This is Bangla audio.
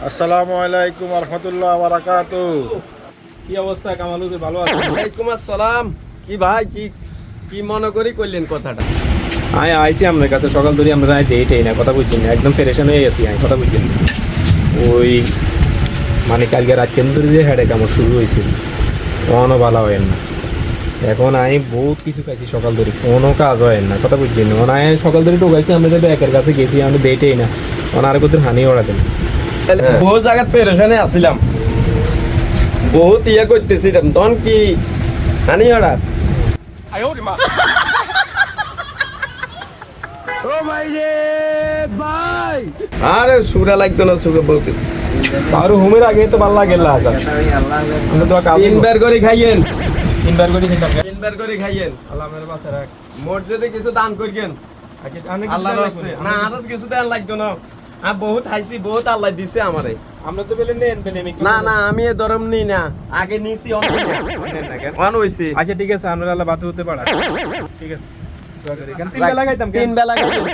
আসসালামু আলাইকুম রহমতুল্লাহ বারাকাতু। কি অবস্থা কামাল হুজুর, ভালো আছেন? ওয়ালাইকুম আসসালাম। কি ভাই, কি কি মনে করি কইলেন কথাটা? আমি আইসি আপনার কাছে সকাল ধরে আমরা দেইটাই না, কথা বুঝছেন না, একদম ফেরেশান হয়ে গেছি আমি, কথা বুঝছেন না। ওই মানে কালকে রাত কেন্দ্র যে হেডেক আমার শুরু হয়েছিল, কোনো ভালো হয় না। এখন আমি বহুত কিছু খাইছি সকাল ধরে, কোনো কাজ হয় না, কথা বুঝছেন না। আমি সকাল ধরে ঢোকাইছি, আমরা ব্যাকের কাছে গেছি, আমি দেইটাই না, আর কত হানি ওড়াতেন। বহু জায়গায় পেরেশানে আসিলাম, বহুত ইয়ে করতেছিলাম, তখন কি হানি হঠাৎ আরে সুরা লাগতো না, সুরা বহুত আর হুমের আগে তো ভালো লাগে না। আমরা তো কাজ তিনবার করে খাইয়েন, তিনবার করে খেতাম। তিনবার করে খাইয়েন। আল্লাহ আমার বাসা রাখ। মসজিদে কিছু দান করিয়েন আচ্ছা অনেক আল্লাহর রাস্তে। না আর কিছু দেন লাগতো না, আমি বহুত খাইছি, বহুত আল্লাহ দিছে আমারে। আমরা তো পেলে নেন পেলে না না, আমি এ ধরম নিই না, আগে নিছি অনেক ওয়ান হইছে। আচ্ছা ঠিক আছে, আমরা আল্লাহ বাতু হতে পারা। ঠিক আছে, তিন বেলা খাইতাম। তিন বেলা খাইয়েন।